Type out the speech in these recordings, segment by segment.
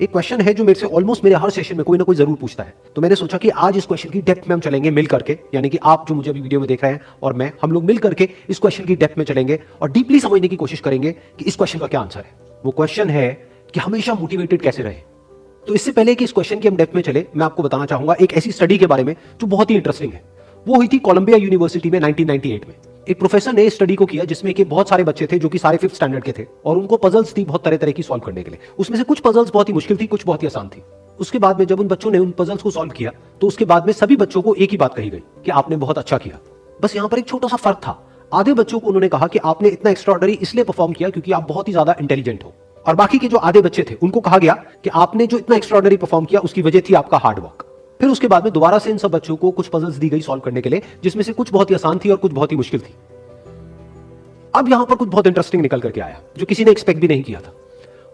एक क्वेश्चन है जो मेरे से ऑलमोस्ट मेरे हर सेशन में कोई ना कोई जरूर पूछता है, तो मैंने सोचा कि आज इस क्वेश्चन की डेप्थ में हम चलेंगे मिल करके, यानी कि आप जो मुझे अभी वीडियो में देख रहे हैं और मैं, हम लोग मिल करके इस क्वेश्चन की डेप्थ में चलेंगे और डीपली समझने की कोशिश करेंगे कि इस क्वेश्चन का क्या आंसर है। वो क्वेश्चन है कि हमेशा मोटिवेटेड कैसे रहे। तो इससे पहले कि इस क्वेश्चन की हम डेप्थ में चले, मैं आपको बताना चाहूंगा एक ऐसी स्टडी के बारे में जो बहुत ही इंटरेस्टिंग है। वो हुई थी कोलंबिया यूनिवर्सिटी में 1998 में। एक प्रोफेसर ने स्टडी को किया जिसमें कि बहुत सारे बच्चे थे जो कि सारे 5th स्टैंडर्ड के थे और उनको पजल्स थी बहुत तरह तरह की सॉल्व करने के लिए। उसमें से कुछ पजल्स बहुत ही मुश्किल थी, कुछ बहुत ही आसान थी। उसके बाद में जब उन बच्चों ने उन पजल्स को सॉल्व किया तो उसके बाद में सभी बच्चों को एक ही बात कही गई कि आपने बहुत अच्छा किया। बस यहां पर एक छोटा सा फर्क था। आधे बच्चों को उन्होंने कहा कि आपने इतना एक्स्ट्राऑर्डिनरी इसलिए परफॉर्म किया क्योंकि आप बहुत ही ज्यादा इंटेलिजेंट हो, और बाकी के जो आधे बच्चे थे उनको कहा गया कि आपने जो इतना एक्स्ट्राऑर्डिनरी परफॉर्म किया उसकी वजह थी आपका हार्ड वर्क। फिर उसके बाद में दोबारा से इन सब बच्चों को कुछ पजल्स दी गई सॉल्व करने के लिए, जिसमें से कुछ बहुत ही आसान थी और कुछ बहुत ही मुश्किल थी। अब यहां पर कुछ बहुत इंटरेस्टिंग निकल करके आया जो किसी ने एक्सपेक्ट भी नहीं किया था।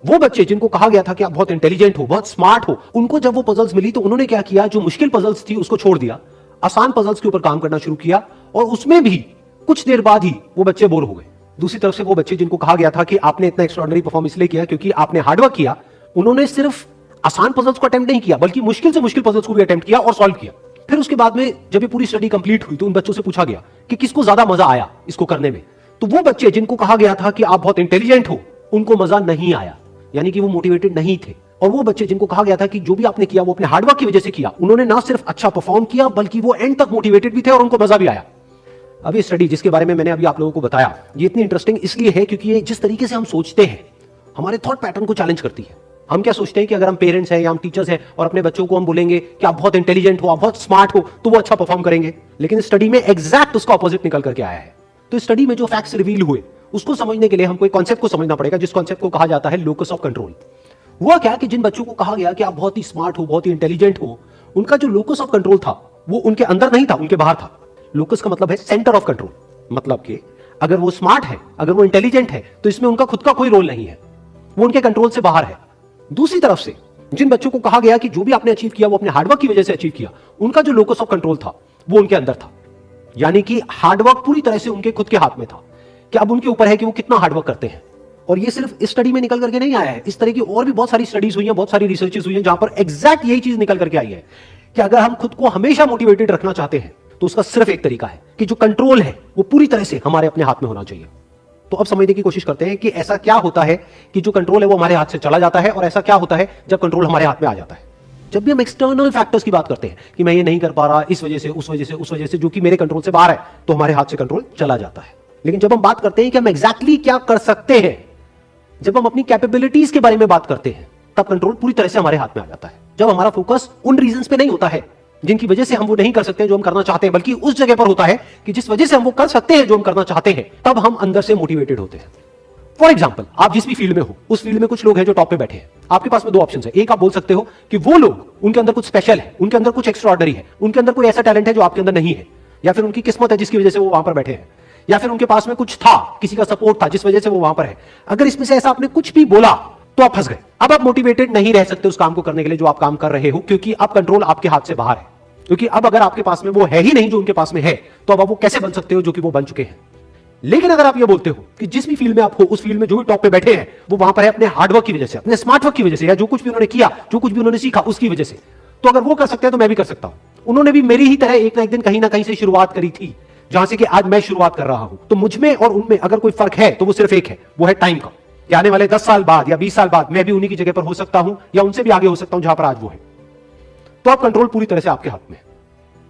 वो बच्चे जिनको कहा गया था कि आप बहुत इंटेलिजेंट हो, बहुत स्मार्ट हो, उनको जब वो पजल्स मिली तो उन्होंने क्या किया, जो मुश्किल पजल्स थी उसको छोड़ दिया, आसान पजल्स के ऊपर काम करना शुरू किया, और उसमें भी कुछ देर बाद ही वो बच्चे बोर हो गए। दूसरी तरफ से वो बच्चे जिनको कहा गया था कि आपने इतना एक्स्ट्राऑर्डिनरी परफॉर्म इसलिए किया क्योंकि आपने हार्डवर्क किया, उन्होंने सिर्फ आसान पजल्स को अटेम्प्ट नहीं किया बल्कि मुश्किल से मुश्किल पजल्स को भी अटेम्प्ट किया और सॉल्व किया। फिर उसके बाद में जब ये पूरी स्टडी कंप्लीट हुई तो उन बच्चों से पूछा गया कि किसको ज्यादा मजा आया इसको करने में। तो वो बच्चे जिनको कहा गया था कि आप बहुत इंटेलिजेंट हो, उनको मजा नहीं आया, यानी कि वो मोटिवेटेड नहीं थे। और वो बच्चे जिनको कहा गया था कि जो भी आपने किया वो अपने हार्डवर्क की वजह से किया, उन्होंने ना सिर्फ अच्छा परफॉर्म किया बल्कि वो एंड तक मोटिवेटेड भी थे और उनको मजा भी आया। अब ये स्टडी जिसके बारे में मैंने अभी आप लोगों को बताया, ये इतनी इंटरेस्टिंग इसलिए है क्योंकि ये जिस तरीके से हम सोचते हैं हमारे थॉट पैटर्न को चैलेंज करती है। हम क्या सोचते हैं कि अगर हम पेरेंट्स हैं या हम टीचर्स हैं और अपने बच्चों को हम बोलेंगे कि आप बहुत इंटेलिजेंट हो, आप बहुत स्मार्ट हो, तो वो अच्छा परफॉर्म करेंगे। लेकिन स्टडी में एग्जैक्ट उसका ऑपोजिट निकल करके आया है। तो स्टडी में जो फैक्ट्स रिवील हुए उसको समझने के लिए हमको एक कॉन्सेप्ट को समझना पड़ेगा, जिस कॉन्सेप्ट को कहा जाता है लोकस ऑफ कंट्रोल। हुआ क्या कि जिन बच्चों को कहा गया कि आप बहुत ही स्मार्ट हो, बहुत ही इंटेलिजेंट हो, उनका जो लोकस ऑफ कंट्रोल था वो उनके अंदर नहीं था, उनके बाहर था। लोकस का मतलब है सेंटर ऑफ कंट्रोल, मतलब कि अगर वो स्मार्ट है, अगर वो इंटेलिजेंट है, तो इसमें उनका खुद का कोई रोल नहीं है, वो उनके कंट्रोल से बाहर है। दूसरी तरफ से जिन बच्चों को कहा गया कि जो भी आपने अचीव किया वो अपने हार्डवर्क की वजह से अचीव किया, उनका जो लोकस ऑफ कंट्रोल था वो उनके अंदर था, यानी कि हार्डवर्क पूरी तरह से उनके खुद के हाथ में था कि अब उनके ऊपर है कि वो कितना हार्डवर्क करते हैं। और ये सिर्फ इस स्टडी में निकल करके नहीं आया है, इस तरह की और भी बहुत सारी स्टडीज हुई हैं, बहुत सारी रिसर्चेस हुई हैं जहां पर एग्जैक्ट यही चीज निकल करके आई है कि अगर हम खुद को हमेशा मोटिवेटेड रखना चाहते हैं तो उसका सिर्फ एक तरीका है कि जो कंट्रोल है वो पूरी तरह से हमारे अपने हाथ में होना चाहिए। तो अब समझने की कोशिश करते हैं कि ऐसा क्या होता है कि जो कंट्रोल है वो हमारे हाथ से चला जाता है, और ऐसा क्या होता है जब कंट्रोल हमारे हाथ में आ जाता है। जब भी हम एक्सटर्नल फैक्टर्स की बात करते हैं कि मैं ये नहीं कर पा रहा इस वजह से, उस वजह से, उस वजह से, जो कि मेरे कंट्रोल से बाहर है, तो हमारे हाथ से कंट्रोल चला जाता है। लेकिन जब हम बात करते हैं कि हम एग्जैक्टली क्या कर सकते हैं, जब हम अपनी कैपेबिलिटीज के बारे में बात करते हैं, तब कंट्रोल पूरी तरह से हमारे हाथ में आ जाता है। जब हमारा फोकस उन रीजंस पे नहीं होता है जिनकी वजह से हम वो नहीं कर सकते जो हम करना चाहते हैं, बल्कि उस जगह पर होता है कि जिस वजह से हम वो कर सकते हैं जो हम करना चाहते हैं, तब हम अंदर से मोटिवेटेड होते हैं। फॉर एग्जाम्पल, आप जिस भी फील्ड में हो, उस फील्ड में कुछ लोग हैं जो टॉप पे बैठे हैं। आपके पास में दो ऑप्शन है। एक, आप बोल सकते हो कि वो लोग, उनके अंदर कुछ स्पेशल है, उनके अंदर कुछ एक्स्ट्राऑर्डिनरी है, उनके अंदर कोई ऐसा टैलेंट है जो आपके अंदर नहीं है, या फिर उनकी किस्मत है जिसकी वजह से वो वहां पर बैठे हैं, या फिर उनके पास में कुछ था, किसी का सपोर्ट था जिस वजह से वो वहां पर है। अगर इसमें से ऐसा आपने कुछ भी बोला तो आप फंस गए। अब आप मोटिवेटेड नहीं रह सकते उस काम को करने के लिए जो आप काम कर रहे हो, क्योंकि अब कंट्रोल आपके हाथ से बाहर है। क्योंकि अब अगर आपके पास में वो है ही नहीं जो उनके पास में है, तो अब आप वो कैसे बन सकते हो जो कि वो बन चुके हैं। लेकिन अगर आप ये बोलते हो कि जिस भी फील्ड में आप हो, उस फील्ड में जो भी टॉप पे बैठे हैं वो वहां पर है अपने हार्डवर्क की वजह से, अपने स्मार्ट वर्क की वजह से, या जो कुछ भी उन्होंने किया, जो कुछ भी उन्होंने सीखा उसकी वजह से, तो अगर वो कर सकते हैं तो मैं भी कर सकता हूं। उन्होंने भी मेरी ही तरह एक ना एक दिन कहीं ना कहीं से शुरुआत करी थी, जहां से कि आज मैं शुरुआत कर रहा हूं। तो मुझ में और उनमें अगर कोई फर्क है तो वो सिर्फ एक है, वो है टाइम का। कि आने वाले 10 साल बाद या 20 साल बाद मैं भी उन्हीं की जगह पर हो सकता हूं, या उनसे भी आगे हो सकता हूं जहां पर आज वो है। तो अब कंट्रोल पूरी तरह से आपके हाथ में है।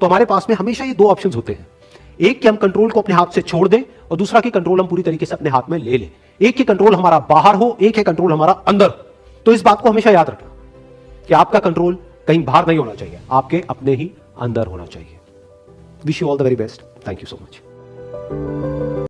तो हमारे पास में हमेशा ये दो ऑप्शन होते हैं, एक कि हम कंट्रोल को अपने हाथ से छोड़ दें, और दूसरा कि कंट्रोल हम पूरी तरीके से अपने हाथ में ले लें। एक कि कंट्रोल हमारा बाहर हो, एक है कंट्रोल हमारा अंदर। तो इस बात को हमेशा याद रखना कि आपका कंट्रोल कहीं बाहर नहीं होना चाहिए, आपके अपने ही अंदर होना चाहिए। Wish you all the very best. Thank you so much.